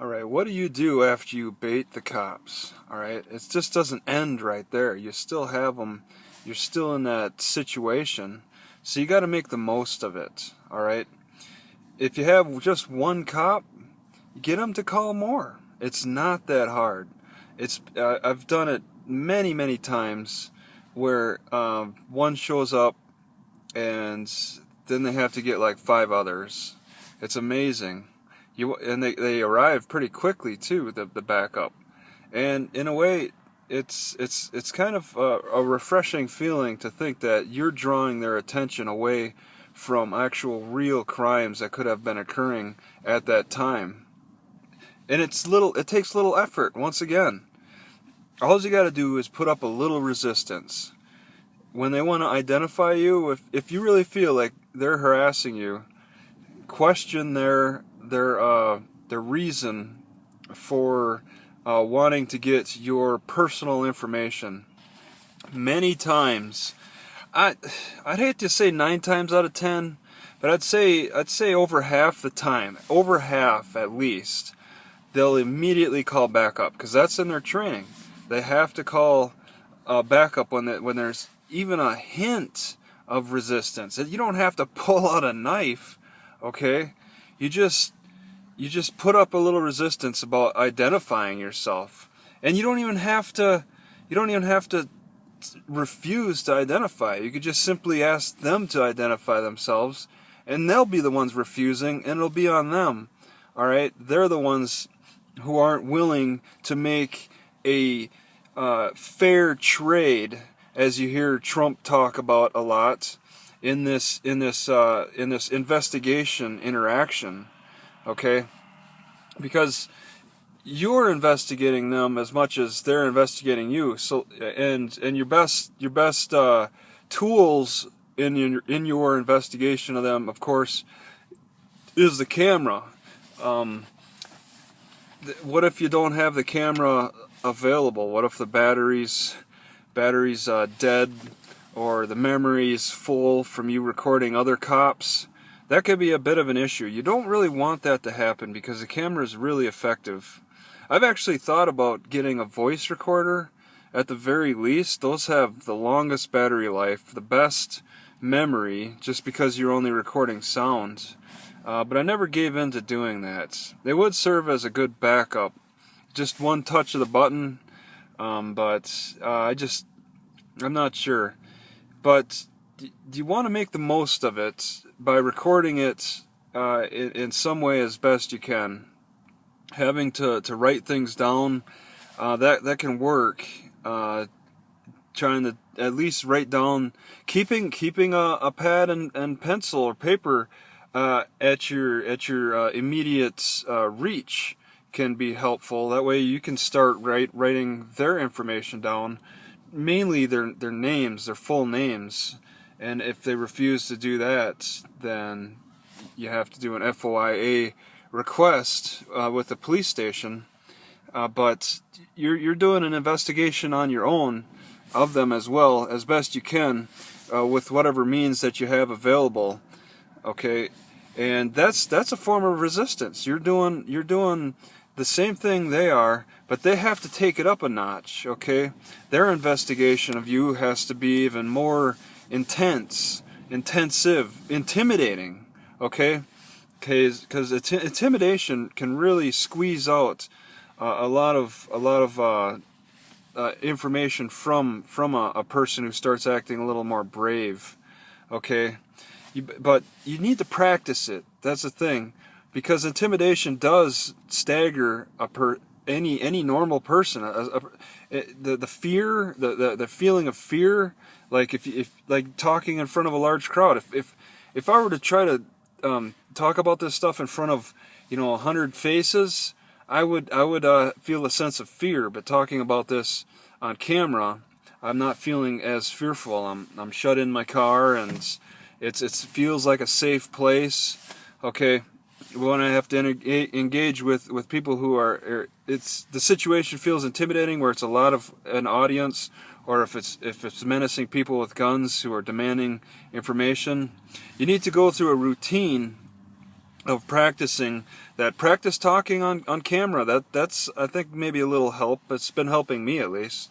Alright, what do you do after you bait the cops? Alright, it just doesn't end right there. You still have them, you're still in that situation, so you got to make the most of it. Alright, if you have just one cop, get them to call more. It's not that hard. I've done it many times where one shows up and then they have to get like 5 others. It's amazing. They arrive pretty quickly too, the backup, and in a way, it's kind of a refreshing feeling to think that you're drawing their attention away from actual real crimes that could have been occurring at that time. And it takes little effort. Once again, all you got to do is put up a little resistance. When they want to identify you, if you really feel like they're harassing you, question their reason for wanting to get your personal information. Many times, I'd hate to say 9 times out of 10, but I'd say over half the time, over half at least, they'll immediately call backup because that's in their training. They have to call backup when there's even a hint of resistance. You don't have to pull out a knife, okay? You just put up a little resistance about identifying yourself, and you don't even have to refuse to identify. You could just simply ask them to identify themselves, and they'll be the ones refusing, and it'll be on them. All right, they're the ones who aren't willing to make a fair trade, as you hear Trump talk about a lot in this investigation interaction. Okay, because you're investigating them as much as they're investigating you. So and your best tools in your investigation of them, of course, is the camera. What if you don't have the camera available? What if the battery's dead, or the memory's full from you recording other cops? That could be a bit of an issue. You don't really want that to happen because the camera is really effective. I've actually thought about getting a voice recorder at the very least. Those have the longest battery life, the best memory, just because you're only recording sound. But I never gave in to doing that. They would serve as a good backup. Just one touch of the button, but I'm not sure. But do you want to make the most of it by recording it in some way as best you can? Having to write things down, that can work. Trying to at least write down, keeping a pad and pencil or paper at your immediate reach can be helpful. That way you can start writing their information down, mainly their names, their full names. And if they refuse to do that, then you have to do an FOIA request with the police station. But you're doing an investigation on your own of them as well, as best you can, with whatever means that you have available. Okay, and that's a form of resistance. You're doing the same thing they are, but they have to take it up a notch. Okay, their investigation of you has to be even more intensive, intimidating. Okay, because intimidation can really squeeze out a lot of information from a person who starts acting a little more brave. Okay, but you need to practice it. That's the thing, because intimidation does stagger any normal person. The fear, the feeling of fear, like if like talking in front of a large crowd. If I were to try to talk about this stuff in front of 100 faces, I would feel a sense of fear. But talking about this on camera, I'm not feeling as fearful. I'm shut in my car, and it feels like a safe place. Okay, when I have to engage with people who are, the situation feels intimidating, where it's a lot of an audience, or if it's menacing people with guns who are demanding information. You need to go through a routine of practicing that. Practice talking on camera. That's I think maybe a little help. It's been helping me at least.